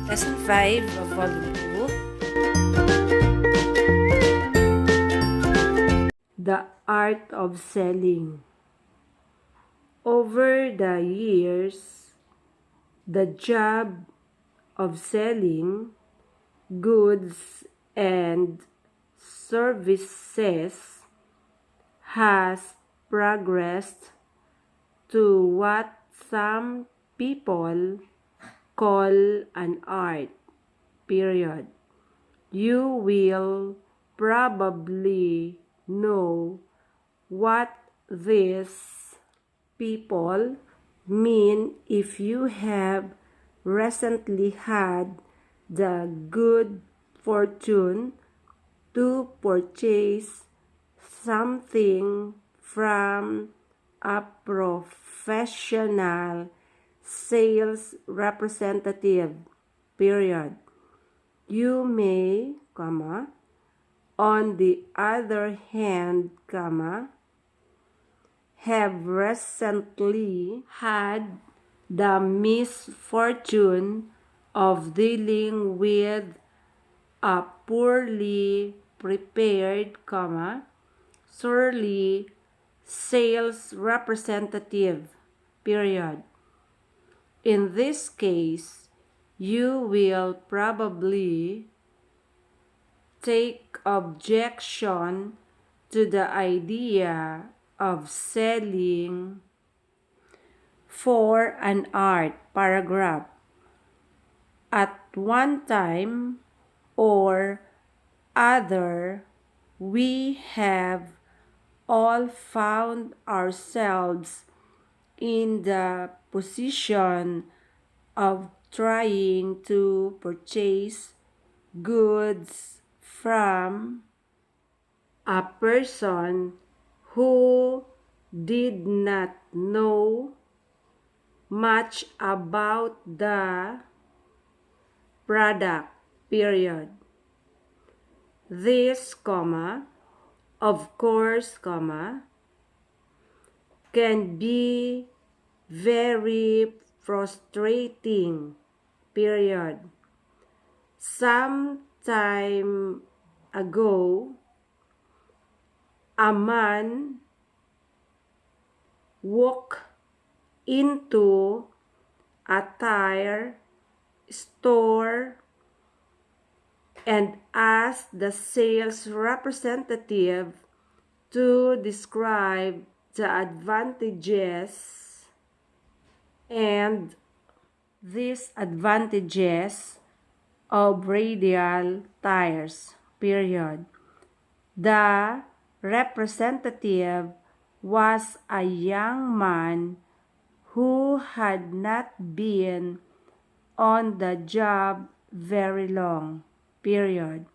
Lesson 5 of Volume 2. The art of selling. Over the years, the job of selling goods and services has progressed to what some people call an art, period. You will probably know what these people mean if you have recently had the good fortune to purchase something from a professional sales representative, period. You may, on the other hand, have recently had the misfortune of dealing with a poorly prepared, surly sales representative, period. In this case, you will probably take objection to the idea of selling for an art, paragraph. At one time or other, we have all found ourselves in the position of trying to purchase goods from a person who did not know much about the product, period. This, of course, can be very frustrating, period. Some time ago, a man walked into a tire store and asked the sales representative to describe the advantages and disadvantages of radial tires, period. The representative was a young man who had not been on the job very long, period.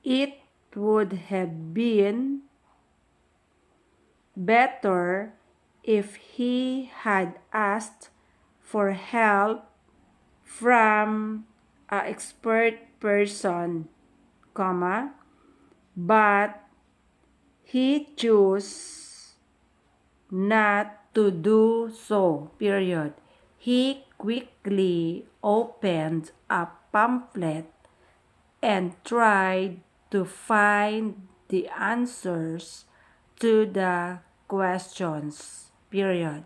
It would have been better if he had asked for help from an expert person, but he chose not to do so, period. He quickly opened a pamphlet and tried to find the answers to the questions, period.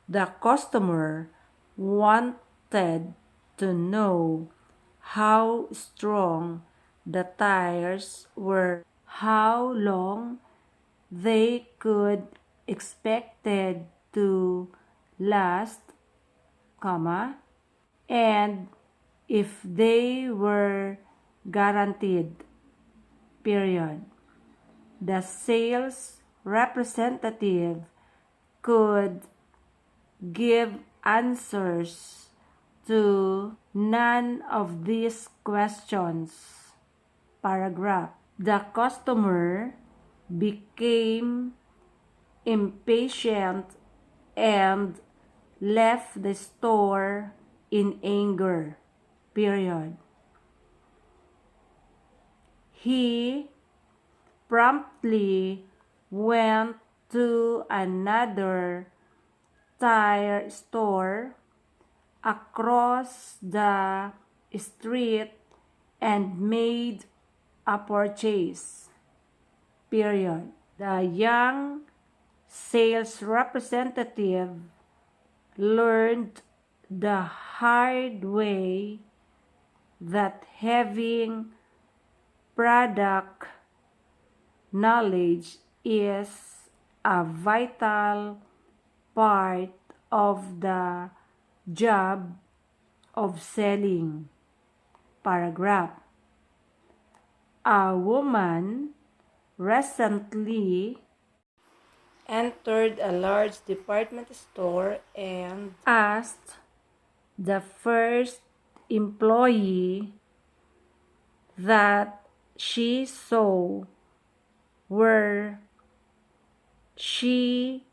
The customer wanted to know how strong the tires were, how long they could expected to last, and if they were guaranteed, period. The sales representative could give answers to none of these questions, paragraph. The customer became impatient and left the store in anger, period. He promptly went to another tire store across the street and made a purchase. Period. The young sales representative learned the hard way that having product knowledge is a vital part of the job of selling. Paragraph. A woman recently entered a large department store and asked the first employee that she saw where she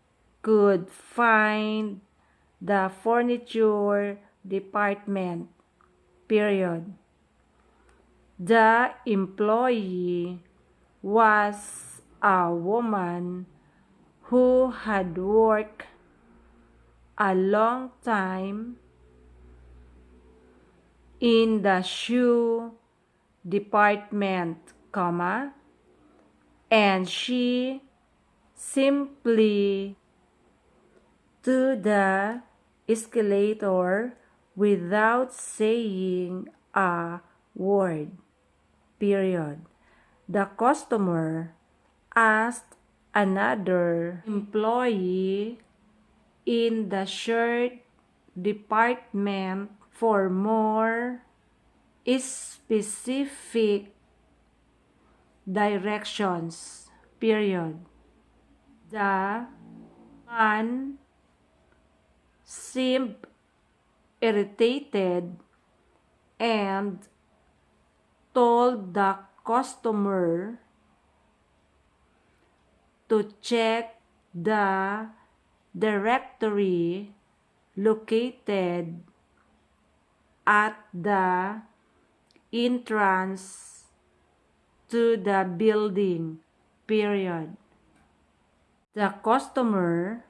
could find the furniture department. Period. The employee was a woman who had worked a long time in the shoe department, and she simply to the escalator without saying a word. Period. The customer asked another employee in the shirt department for more specific directions. Period. The man seemed irritated and told the customer to check the directory located at the entrance to the building. Period. The customer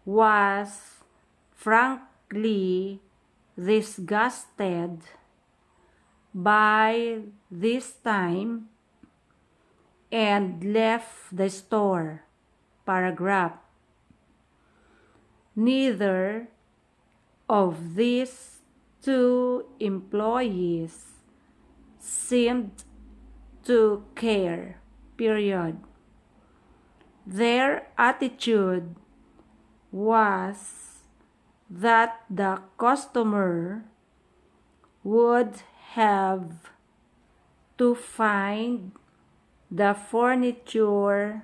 was frankly disgusted by this time and left the store. Paragraph. Neither of these two employees seemed to care. Period. Their attitude was that the customer would have to find the furniture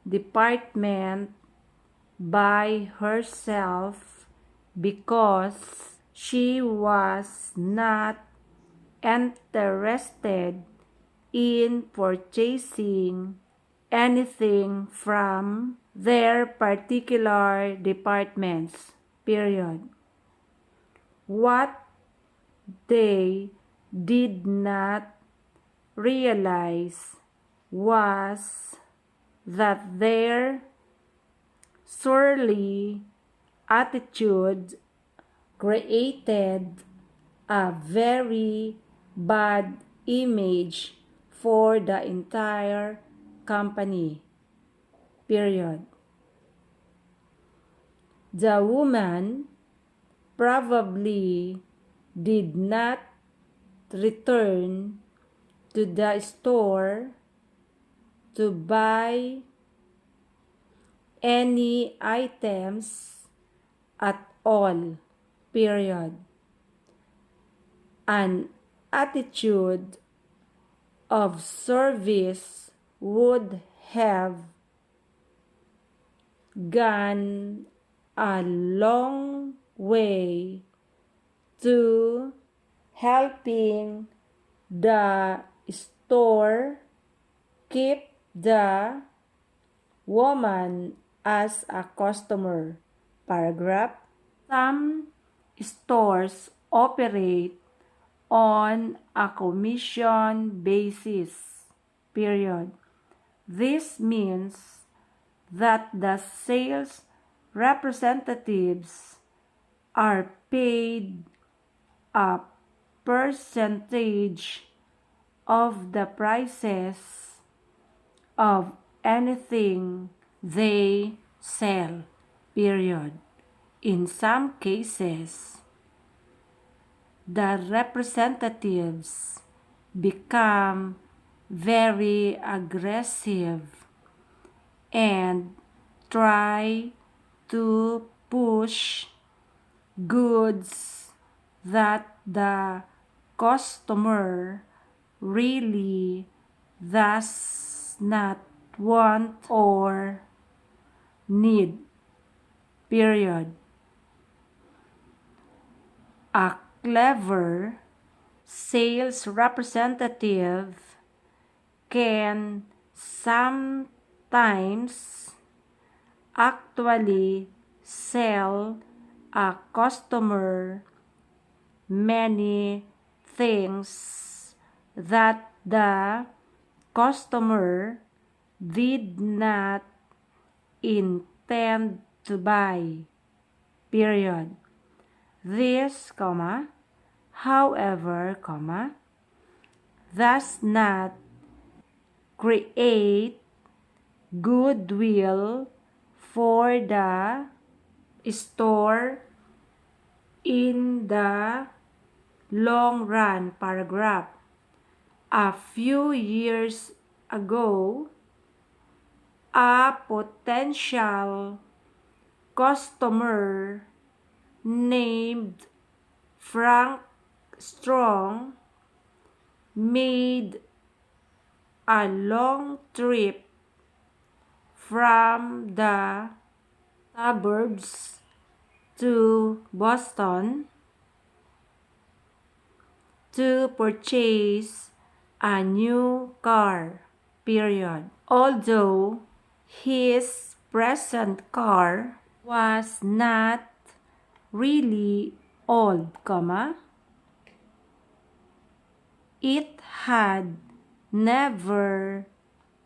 department by herself because she was not interested in purchasing anything from their particular departments. Period. What they did not realize was that their surly attitude created a very bad image for the entire company. Period. The woman probably did not return to the store to buy any items at all. Period. An attitude of service would have gone a long way to helping the store keep the woman as a customer. Paragraph. Some stores operate on a commission basis. Period. This means that the sales representatives are paid a percentage of the prices of anything they sell, period. In some cases, the representatives become very aggressive and try to push goods that the customer really does not want or need, period. A clever sales representative can sometimes actually sell a customer many things that the customer did not intend to buy, period. This, however, does not create goodwill for the store in the long run, paragraph. A few years ago, a potential customer named Frank Strong made a long trip from the suburbs to Boston to purchase a new car, period. Although his present car was not really old, it had never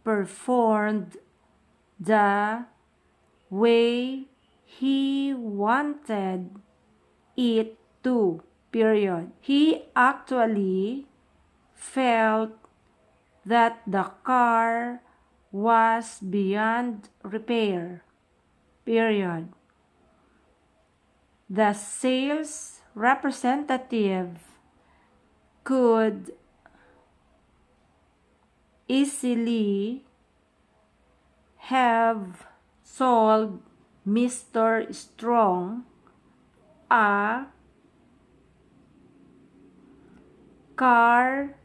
performed the way he wanted it to, period. He actually felt that the car was beyond repair, period. The sales representative could easily have sold Mr. Strong a car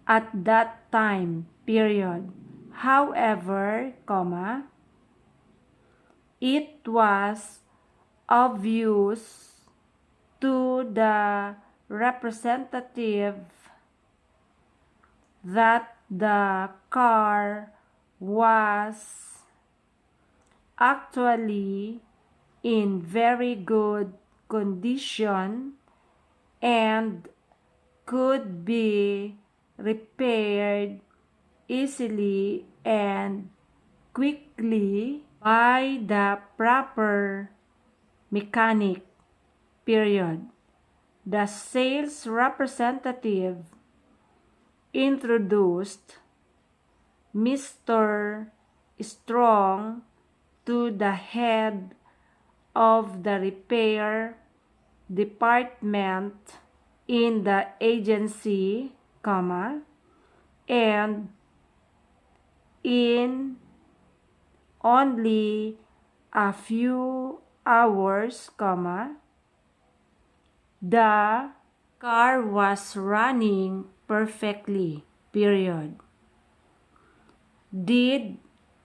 at that time, period. However, it was obvious to the representative that the car was actually in very good condition and could be repaired easily and quickly by the proper mechanic, period. The sales representative introduced Mr. Strong to the head of the repair department in the agency, and in only a few hours, the car was running perfectly, period. Did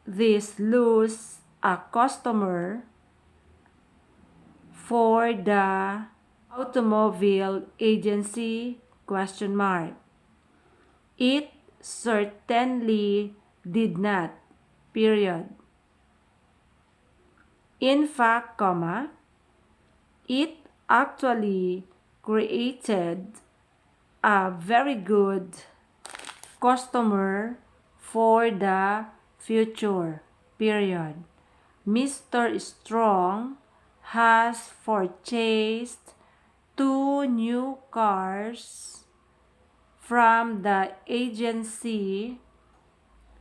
this lose a customer for the automobile agency? It certainly did not, period. In fact, it actually created a very good customer for the future, period. Mr. Strong has purchased 2 new cars from the agency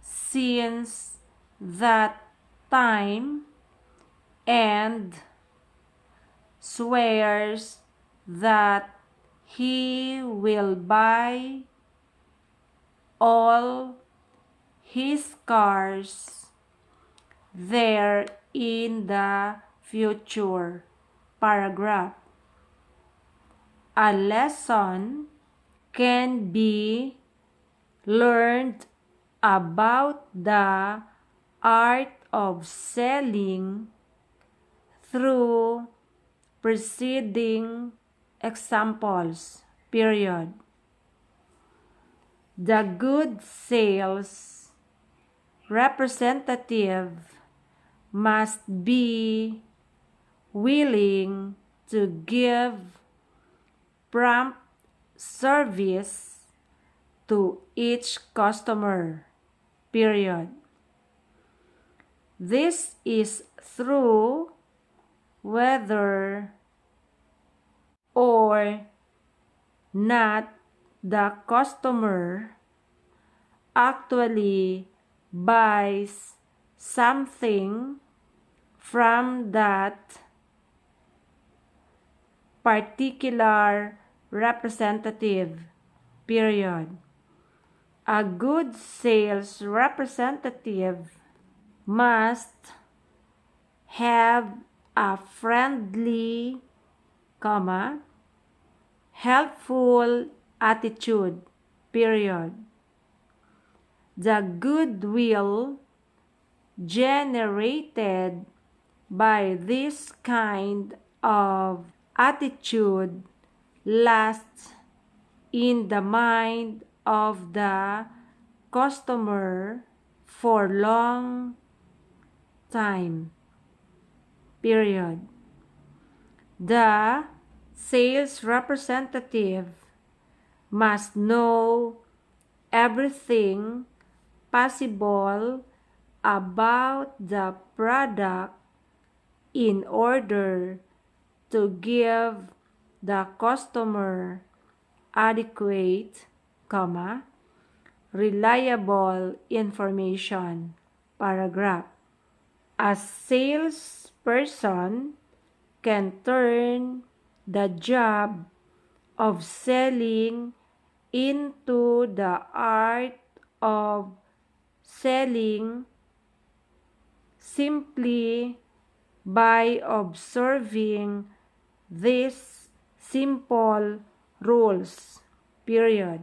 since that time and swears that he will buy all his cars there in the future. Paragraph. A lesson can be learned about the art of selling through preceding examples. Period. The good sales representative must be willing to give prompt service to each customer. Period. This is true whether or not the customer actually buys something from that particular representative. Period. A good sales representative must have a friendly, helpful attitude. Period. The goodwill generated by this kind of attitude lasts in the mind of the customer for long time. Period. The sales representative must know everything possible about the product in order to give the customer adequate, reliable information. Paragraph. A salesperson can turn the job of selling into the art of selling simply by observing these simple rules. Period.